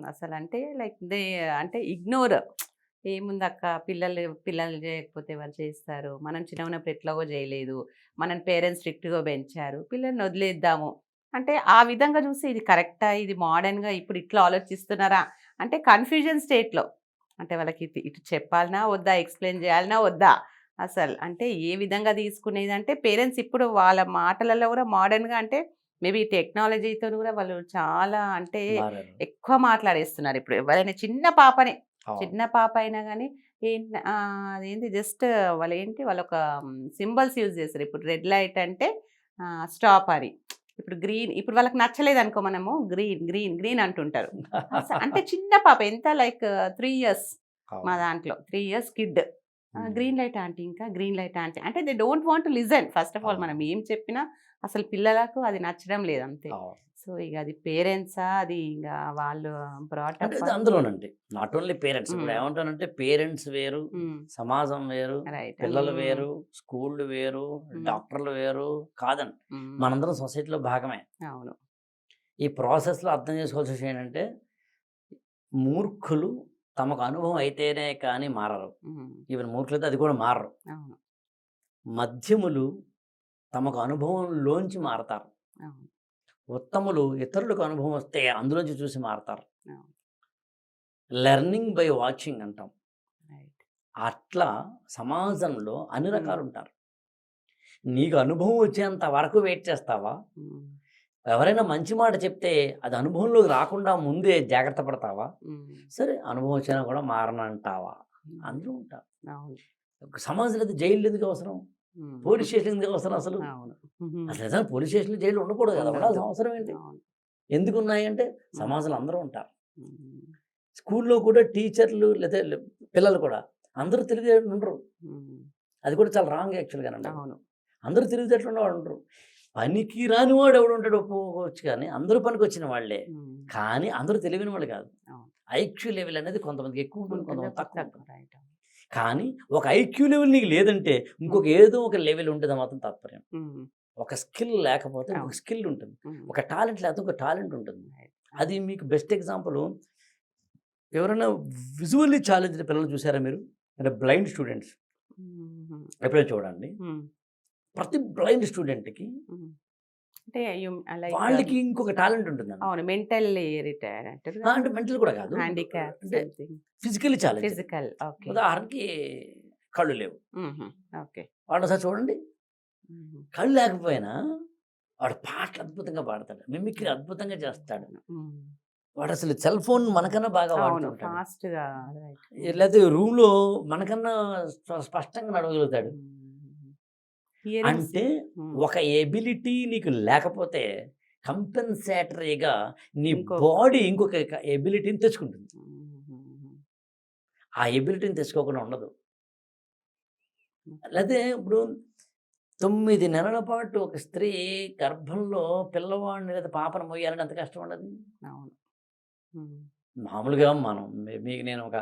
అసలంటే like అంటే ignore. ఏముందక్క పిల్లలు చేయకపోతే వాళ్ళు చేస్తారు. మనం చిన్నగున్నప్పుడు ఎట్లాగో చేయలేదు. మనని పేరెంట్స్ స్ట్రిక్ట్‌గా పెంచారు. పిల్లల్ని వదిలేద్దాము. అంటే ఆ విధంగా చూసి ఇది కరెక్టా? ఇది మోడర్న్‌గా ఇప్పుడు ఇట్లా ఆలోచిస్తున్నారా? అంటే కన్‌ఫ్యూజన్ స్టేట్‌లో. అంటే వాళ్ళకి ఇటు చెప్పాలనా? వద్దా? ఎక్స్‌ప్లెయిన్ చేయాలనా? వద్దా? అంటే ఏ విధంగా తీసుకునేదంటే పేరెంట్స్ ఇప్పుడు వాళ్ళ మాటలలో కూడా మోడర్న్‌గా అంటే మేబీ టెక్నాలజీతోని కూడా వాళ్ళు చాలా అంటే మారారు. ఎక్కువ మాట్లాడేస్తున్నారు ఇప్పుడు. ఎవరైనా చిన్న పాపని అవును. చిన్న పాప అయినా గాని అదేంటి జస్ట్ వాళ్ళొక సింబల్స్ యూజ్ చేస్తారు. ఇప్పుడు రెడ్ లైట్ అంటే స్టాప్ అని. ఇప్పుడు వాళ్ళకి నచ్చలేదనుకో మనము గ్రీన్ అంటుంటారు. అంటే చిన్న పాప ఎంత లైక్ 3 ఇయర్స్ మా అవును. దాంట్లో 3 ఇయర్స్ కిడ్. హ్మ్. గ్రీన్ లైట్ ఆంటీ ఇంకా గ్రీన్ లైట్ ఆంటీ. అంటే they don't want to listen first of all మనం అవును. ఏం చెప్పినా అసలు పిల్లలకు అది నచ్చడం లేదు అంతే. అవును. సో, ఇగ అది పేరెంట్సా అది ఇంగ వాళ్ళు అంటే బ్రాటప్పా ఇది అందులోనండి. Not only parents. ఇప్పుడు హ్మ్. ఏమంటానంటే పేరెంట్స్ వేరు, హ్మ్. సమాజం వేరు, రైట్. పిల్లలు హ్మ్. వేరు, స్కూల్‌లు వేరు, హ్మ్. డాక్టర్లు వేరు కాదండి. హ్మ్. మనందరం సొసైటీలో భాగమే. అవును. ఈ ప్రాసెస్‌లో అర్థం చేసుకోవాల్సిన విషయం ఏంటంటే, మూర్ఖులు తమకు అనుభవం అయితేనే కానీ మారరు. హ్మ్. ఈవెన్ మూర్ఖులైతే అది కూడా మారరు. అవును. మధ్యములు తమకు అనుభవంలోంచి మారతారు. అవును. ఉత్తములు ఇతరులకు అనుభవం వస్తే అందులోంచి చూసి మారతారు. అవును. లెర్నింగ్ బై వాచింగ్ అంటాం. రైట్. అట్లా సమాజంలో అన్ని హ్మ్. రకాలుంటారు. నీకు అనుభవం వచ్చేంత వరకు వెయిట్ చేస్తావా? హ్మ్. ఎవరైనా మంచి మాట చెప్తే అది అనుభవంలోకి రాకుండా ముందే జాగ్రత్త పడతావా? హ్మ్. సరే అనుభవం వచ్చినా కూడా మారనంటావా? హ్మ్. అందరూ ఉంటారు. అవును. ఒక సమాజంలో అయితే జైల్లు ఎందుకు అవసరం? హ్మ్. పోలీస్ స్టేషన్ ఎందుకు అవసరం అసలు? అవును. హుహు. అసలు నిజంగా పోలీస్ స్టేషన్‌లు, జైల్లు ఉండకూడదు కదా! ఉండొద్దు. ఉండాల్సిన అవసరం ఏంటి? అవును. ఎందుకున్నాయంటే హ్మ్. సమాజంలో అందరూ ఉంటారు. హ్మ్. స్కూల్‌లో కూడా టీచర్లు లేదా పిల్లలు కూడా అందరూ తెలివితేటలు ఉండరు. హ్మ్. అది కూడా చాలా రాంగ్ యాక్చువల్‌గానండి అది. అవును. అందరూ తెలివితేటలు ఉన్నవాళ్ళు ఉండరు. పనికి రానివాడు ఎవడుంటాడో ఒప్పుకోవచ్చు కానీ, అందరూ పనికొచ్చిన వాళ్ళే. హ్మ్. కానీ అందరూ తెలివైన వాళ్ళు కాదు. అవును. ఐక్యూ లెవెల్ అనేది కొంతమందికి ఎక్కువ ఉంటుంది. ఉంటుంది. కొంతమందికి తక్కువ తక్కువ ఉంటుంది. రైట్. కానీ ఒక ఐక్యూ లెవెల్ నీకు లేదంటే, ఇంకొక హ్మ్. ఏదో ఒక లెవెల్ ఉంటదని మాత్రం తాత్పర్యం. హ్మ్. ఒక స్కిల్ లేకపోతే ఇంకొక అవును. స్కిల్ ఉంటుంది. హ్మ్. ఒక టాలెంట్ లేకపోతే ఇంకో టాలెంట్ ఉంటుంది. రైట్. అది అవును. మీకు బెస్ట్ ఎగ్జాంపుల్ ఎవరైనా విజువల్లీ ఛాలెంజ్డ్ పిల్లల్ని చూసారా మీరు? అంటే బ్లైండ్ స్టూడెంట్స్ హుహు. ఎప్పుడైనా చూడండి. హ్మ్. ప్రతి బ్లైండ్ స్టూడెంట్‌కి హ్మ్. అంటే లైక్ వాళ్ళకి ఇంకొక టాలెంట్ ఉంటుందండి. అవును. మెంటల్లీ రిటైర్డ్ అంటారుగా. అంటే మెంటల్ కూడా కాదు. హ్యాండిక్యాప్ అంటే something. Physically challenged. Physical. Okay. ఉదాహరణకి కళ్ళు లేవు. హుహు. ఓకే. వాడినొకసారి చూడండి. హుహు. కళ్ళు లేకపోయినా వాడు పాటలు అద్భుతంగా పాడతాడు. మిమిక్రీ అద్భుతంగా చేస్తాడు. హ్మ్. వాడసలు సెల్ ఫోన్ మనకన్నా బాగా అవును. వాడుతుంటాడు. ఫాస్ట్‌గా రైట్. హ్మ్. లేతే రూమ్‌లో మనకన్నా స్పష్టంగా నడవగలుగుతాడు. హ్మ్. హియరింగ్స్ అంటే హ్మ్. ఒక ఎబిలిటీ నీకు లేకపోతే కంపెన్సేటరీగా నీ ఇంకొక బాడీ ఇంకొక ఎబిలిటీని తెచ్చుకుంటుంది. హుహుహు. ఆ ఎబిలిటీని తెచ్చుకోకుండా ఉండదు. ఓకే. లేతే ఇప్పుడు 9 నెలల పాటు ఒక స్త్రీ గర్భంలో పిల్లవాడిని లేదా పాపను మోయాలంటే ఎంత కష్టం ఉండదు. అవును. హ్మ్. మామూలుగా మనం మీకు నేను ఒక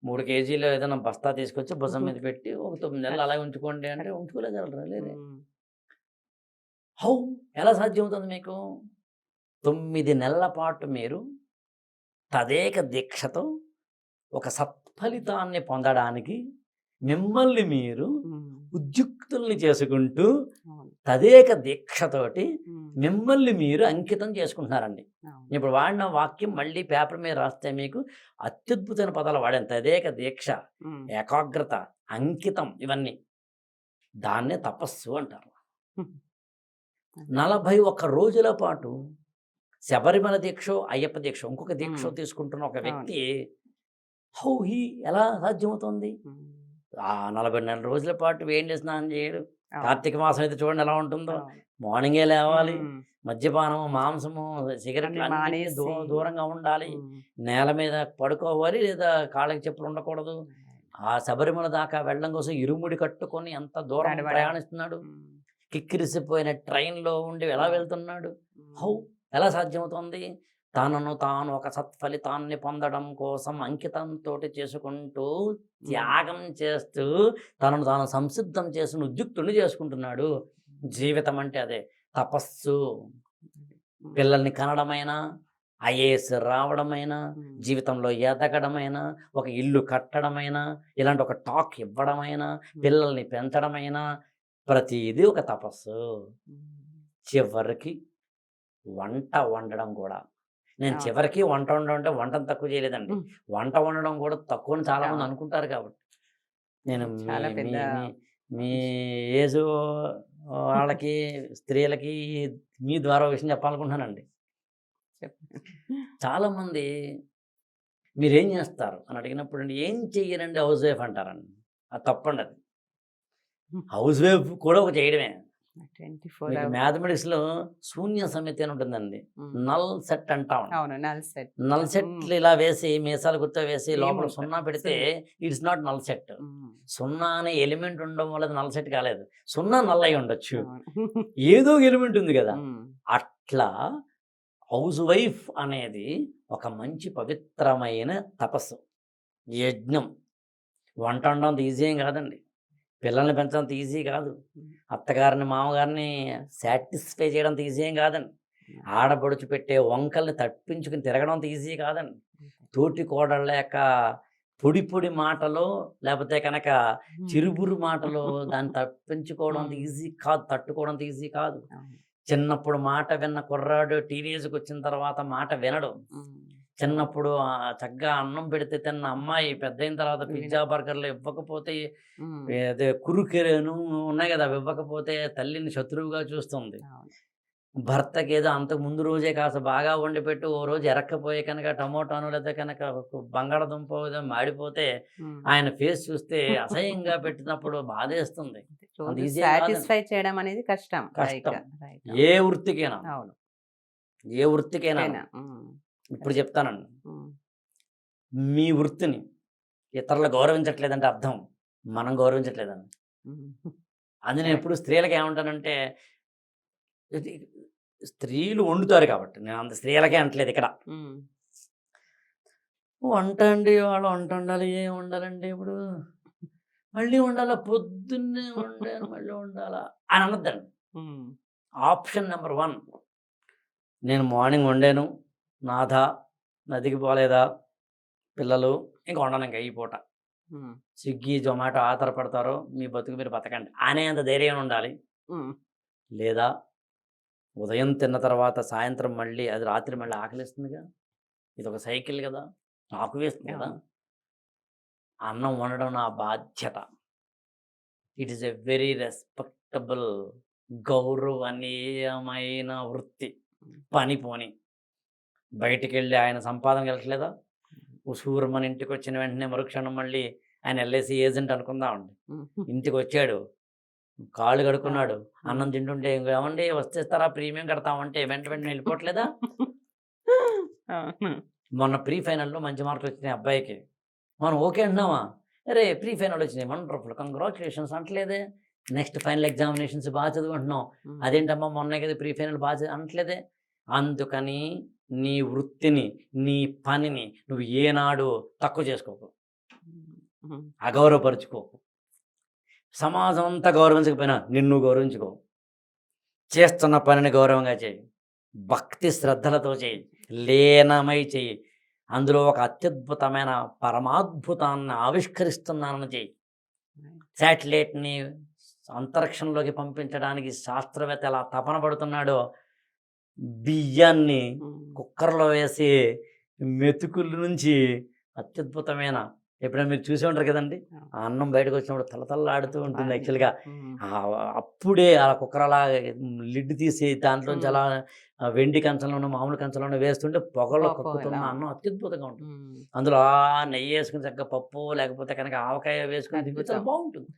3 కేజీల ఏదైనా బస్తా తీసుకొచ్చి భుజం హుహు. మీద పెట్టి ఒక 9 నెలలు కష్ అలాగే ఉంచుకోండి అంటే కరెక్ట్. ఉంచుకోలేగలరా? లేరే. హ్మ్. హౌ? ఎలా సాధ్యమవుతుంది మీకు? 9 నెలల పాటు మీరు తదేక దీక్షతో ఒక సత్ఫలితాన్ని పొందడానికి మిమ్మల్ని మీరు హ్మ్. ఉద్యుక్తుల్ని చేసుకుంటూ అవును. తదేక దీక్షతోటి హ్మ్. మిమ్మల్ని మీరు అంకితం చేసుకుంటున్నారండి. అవును. ఇప్పుడు వాడిన వాక్యం మళ్ళీ పేపర్ మీద రాస్తే మీకు అత్యద్భుతమైన పదాలు వాడాను. తదేక దీక్ష, హ్మ్. ఏకాగ్రత, అంకితం ఇవన్నీ. దాన్నే తపస్సు అంటారు. హ్మ్. అదే. 41 రోజుల పాటు శబరిమల దీక్షో, అయ్యప్ప దీక్షో ఇంకొక హ్మ్. దీక్షో తీసుకుంటున్న ఒక అవును. వ్యక్తి హౌ హీ ఎలా సాధ్యమవుతుంది? హ్మ్. ఆ 42 రోజుల పాటు వేడి స్నానం చేయడు. అవును. కార్తీక మాసం అయితే చూడండి ఎలా ఉంటుందో. అవును. మార్నింగే లేవాలి. హ్మ్. మద్యపానము, మాంసము, సిగరెట్లు అన్నీ అన్నిటిని మానేసి దూరంగా ఉండాలి. హ్మ్. నేల మీద పడుకోవాలి లేదా కాళ్ళకి చెప్పులు ఉండకూడదు. ఆ శబరిమల దాకా వెళ్ళడం కోసం ఇరుముడి కట్టుకొని ఎంత దూరం నడవడం. ప్రయాణిస్తున్నాడు. హ్మ్. కిక్కిరిసిపోయిన ట్రైన్‌లో ఉండి ఎలా అవును. వెళ్తున్నాడు. హౌ? హ్మ్. ఎలా సాధ్యమవుతుంది? తనను తాను ఒక సత్ఫలితాన్ని పొందడం కోసం అంకితంతోటి చేసుకుంటూ, హ్మ్. త్యాగం చేస్తూ, తనను తాను సంసిద్ధం చేసుకొని ఉద్యుక్తుడిని చేసుకుంటున్నాడు. హ్మ్. జీవితం అంటే అదే. తపస్సు. హ్మ్. పిల్లల్ని కనడమైనా, ఐఏఎస్ రావడమైనా, జీవితంలో ఎదగడమైనా, ఒక ఇల్లు కట్టడమైనా, ఇలాంటి ఒక టాక్ ఇవ్వడమైనా, పిల్లల్ని పెంచడమైనా, ప్రతిదీ ఒక తపస్సు. చివరికి వంట వండడం కూడా. నేను అవును. చివరికి వంట వండడం అంటే వంటను తక్కువ చేయలేదండి. ఉమ్. వంట వండడం కూడా తక్కువ అని చాలామంది అవును. అనుకుంటారు కాబట్టి. నేను మీ చాలా మీ పెద్ద మీ మీ ఏజు వాళ్ళకి, స్త్రీలకి మీ ద్వారా ఒక విషయం చెప్పాలనుకుంటున్నానండి. చెప్పండి. చాలామంది మీరేం చేస్తారు అని అడిగినప్పుడు అండి, ఏం చెయ్యరండి హౌస్ వైఫ్ అంటారండి. అది తప్పండి అది. హౌస్ వైఫ్ కూడా ఒక చేయడమే. 24 మీకు hours. మ్యాథమెటిక్స్‌లో శూన్య సమితి అని ఉంటుందండి. నల్ సెట్ అంటాం. అవును, నల్ సెట్. నల్ సెట్లు ఇలా వేసి మీసాలు గుర్తు వేసి లోపల ఏముండదు. సున్నా పెడితే ఇట్స్ నాట్ నల్ సెట్. సున్నా అనే ఎలిమెంట్ ఉండడం వల్ల అది నల్ సెట్ కాలేదు. సున్నా నల్ అయి ఉండొచ్చు. ఏదో ఎలిమెంట్ ఉంది కదా! అట్లా హౌస్ వైఫ్ అనేది ఒక మంచి పవిత్రమైన తపస్సు, యజ్ఞం. వంట వండడం అంత ఈజీ ఏం కాదండి. పిల్లల్ని పెంచడం అంత ఈజీ కాదు. అత్తగారిని, మామగారిని సాటిస్ఫై చేయడం అంత ఈజీ ఏం కాదండి. ఆడపడుచు పెట్టే వంకల్ని తప్పించుకుని తిరగడం అంత ఈజీ కాదండి. తోటి కోడళ్ళ యొక్క పొడి పొడి మాటలో, లేకపోతే కనుక చిరుబురు మాటలో దాన్ని తప్పించుకోవడం అంత ఈజీ కాదు. తట్టుకోవడం అంత ఈజీ కాదు. చిన్నప్పుడు మాట విన్న కుర్రాడు టీనేజ్కి వచ్చిన తర్వాత మాట వినడు. చిన్నప్పుడు చక్కగా అన్నం పెడితే తిన్న అమ్మాయి పెద్దయిన తర్వాత పిజ్జా బర్గర్లు ఇవ్వకపోతే, అదే కురుకెరేను ఉన్నాయి కదా, అవి ఇవ్వకపోతే తల్లిని శత్రువుగా చూస్తుంది. భర్తకి ఏదో అంతకు ముందు రోజే కాస్త బాగా వండి పెట్టి ఓ రోజు ఎరక్కపోయి కనుక టమోటాను లేదా కనుక బంగాళదుంప ఏదో మాడిపోతే ఆయన ఫేస్ చూస్తే అసహ్యంగా పెట్టినప్పుడు బాధేస్తుంది. అంత ఈజీ కాదండి. సాటిస్ఫై చేయడం అనేది కష్టం. కష్టం. ఏ వృత్తికైనా, అవును. ఏ వృత్తికైనా. ఇప్పుడు చెప్తానండి, మీ వృత్తిని ఇతరులు గౌరవించట్లేదంటే అర్థం మనం గౌరవించట్లేదండి. అది నేను ఎప్పుడు స్త్రీలకి ఏమంటానంటే, ఇది స్త్రీలు వండుతారు కాబట్టి, నేను అంత స్త్రీలకే అంటలేదు ఇక్కడ. వంట అండి, వాళ్ళు వంట వండాలి, ఏం వండాలండి ఇప్పుడు, మళ్ళీ వండాలా, పొద్దున్నే వండాను మళ్ళీ వండాలా అని అనొద్దండి. ఆప్షన్ నెంబర్ 1, నేను మార్నింగ్ వండాను, నాథా నదికి పోలేదా పిల్లలు, ఇంకా వండను, ఇంకా ఈ పూట స్విగ్గీ జొమాటో ఆధారపడతారో మీ బతుకు మీరు బతకండి అనేంత ధైర్యం ఉండాలి. లేదా ఉదయం తిన్న తర్వాత సాయంత్రం మళ్ళీ అది రాత్రి మళ్ళీ ఆకలిస్తుందిగా, ఇది ఒక సైకిల్ కదా, ఆకు వేస్తుంది కదా, అన్నం వండడం నా బాధ్యత. It is a very respectable, గౌరవనీయమైన వృత్తి. పని పోని బయటికి వెళ్ళి ఆయన సంపాదనకి వెళ్ళట్లేదా, ఉసూరు మన ఇంటికి వచ్చిన వెంటనే మరుక్షణం మళ్ళీ ఆయన ఎల్ఐసి ఏజెంట్ అనుకుందామండి, ఇంటికి వచ్చాడు, కాళ్ళు కడుక్కున్నాడు, అన్నం తింటుంటే ఏమండి వస్తేస్తారా ప్రీమియం కడతామంటే వెంట వెంటనే వెళ్ళిపోవట్లేదా. మొన్న ప్రీ ఫైనల్లో మంచి మార్కులు వచ్చినాయి అబ్బాయికి, మనం ఓకే అంటున్నామా, అరే ప్రీ ఫైనల్ వచ్చినాయి వండర్ఫుల్ కంగ్రాచులేషన్స్ అంటలేదే. నెక్స్ట్ ఫైనల్ ఎగ్జామినేషన్స్ బాగా చదువుకుంటున్నాం, అదేంటమ్మా మొన్నే కదా ప్రీ ఫైనల్ బాగా అనట్లేదే. అందుకని నీ వృత్తిని, నీ పనిని నువ్వు ఏనాడు తక్కువ చేసుకోకు, అగౌరవపరుచుకోకు. సమాజం అంతా గౌరవించకపోయినా నిన్ను గౌరవించుకో. చేస్తున్న పనిని గౌరవంగా చేయి, భక్తి శ్రద్ధలతో చేయి, లీనమై చేయి. అందులో ఒక అత్యద్భుతమైన పరమాద్భుతాన్ని ఆవిష్కరిస్తున్నానని చేయి. శాటిలైట్ని అంతరిక్షంలోకి పంపించడానికి శాస్త్రవేత్త ఎలా తపన పడుతున్నాడో, బియ్యాన్ని కుక్కర్లో వేసి మెతుకుల నుంచి అత్యద్భుతమైన, ఎప్పుడైనా మీరు చూసి ఉంటారు కదండి, ఆ అన్నం బయటకు వచ్చినప్పుడు తలతల్లాడుతూ ఉంటుంది. యాక్చువల్గా అప్పుడే ఆ కుక్కర్ అలా లిడ్ తీసి దాంట్లోంచి అలా వెండి కంచంలోనూ మామూలు కంచంలోనూ వేస్తుంటే పొగలో కక్కుతున్న అన్నం అత్యద్భుతంగా ఉంటుంది. అందులో నెయ్యి వేసుకుని చక్కగా పప్పు లేకపోతే కనుక ఆవకాయ వేసుకుని తింటే చాలా బాగుంటుంది.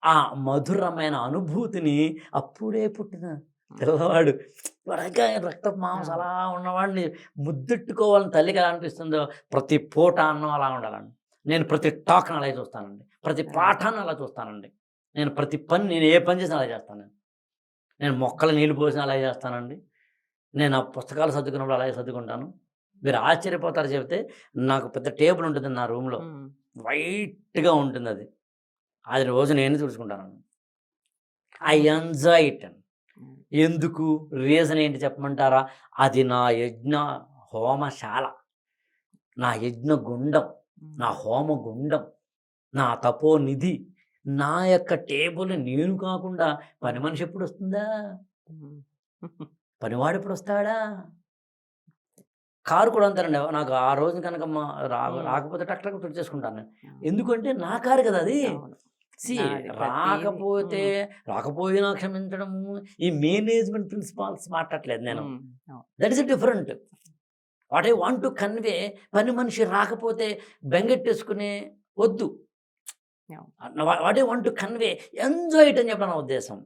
ఆ మధురమైన అనుభూతిని అప్పుడే పుట్టిన పిల్లవాడు త్వరగా రక్త మాంసం అలా ఉన్నవాడిని ముద్దెట్టుకోవాలని తల్లికి ఎలా అనిపిస్తుందో, ప్రతి పూట అన్నం అలా ఉండాలండి. నేను ప్రతి టాక్ని అలాగే చూస్తానండి, ప్రతి పాఠాన్ని అలా చూస్తానండి, నేను ప్రతి పని, నేను ఏ పని చేసినా అలా చేస్తాను. నేను మొక్కలు నీళ్ళు పోసినా అలాగే చేస్తానండి, నేను ఆ పుస్తకాలు సర్దుకున్నప్పుడు అలాగే సర్దుకుంటాను. మీరు ఆశ్చర్యపోతారు చెబితే, నాకు పెద్ద టేబుల్ ఉంటుంది నా రూమ్లో, వైట్గా ఉంటుంది అది, అది రోజు నేను చూసుకుంటానండి. I enjoy it. ఎందుకు, రీజన్ ఏంటి చెప్పమంటారా, అది నా యజ్ఞ హోమశాల, నా యజ్ఞగుండం, నా హోమగుండం, నా తపోనిధి, నా యొక్క టేబుల్ నేను కాకుండా పని మనిషి ఎప్పుడు వస్తుందా? పనివాడు ఎప్పుడు వస్తాడా? కారు కూడా అంతేనండి. నాకు ఆ రోజు కనుక రాకపోతే టక్ టక్ తుడిచేసుకుంటాను నేను. ఎందుకంటే నా కారు కదా అది. అవును. సి నాది ప్రతీది. రాకపోతే రాకపోయినా క్షమించడము, ఈ మేనేజ్మెంట్ ప్రిన్సిపాల్స్ మాట్లాడట్లేదు నేను. అవును. That is different. What I want to convey, పని మనిషి రాకపోతే బెంగెట్టేసుకునే వద్దు. అవును. What I want to convey, enjoy it అని చెప్పడం నా ఉద్దేశం.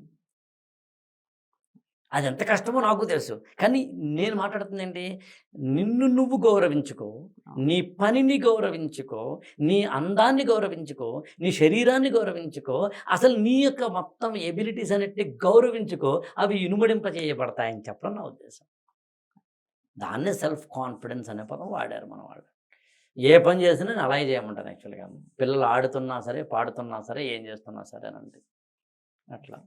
అది ఎంత కష్టమో నాకు తెలుసు. కానీ నేను మాట్లాడుతుంది ఏంటి? నిన్ను నువ్వు గౌరవించుకో, నీ పనిని గౌరవించుకో, నీ అందాన్ని గౌరవించుకో, నీ శరీరాన్ని గౌరవించుకో, అసలు నీ యొక్క మొత్తం ఎబిలిటీస్ అన్నిటిని గౌరవించుకో. అవి ఇనుమడింపజేయబడతాయని చెప్పడం నా ఉద్దేశం. దాన్నే సెల్ఫ్ కాన్ఫిడెన్స్ అనే పదం వాడారు మన వాళ్ళు. ఏ పని చేసినా నేను అలాగే చేయమంటాను యాక్చువల్‌గా. పిల్లలు ఆడుతున్నా సరే, పాడుతున్నా సరే, ఏం చేస్తున్నా సరేనండి. అట్లా.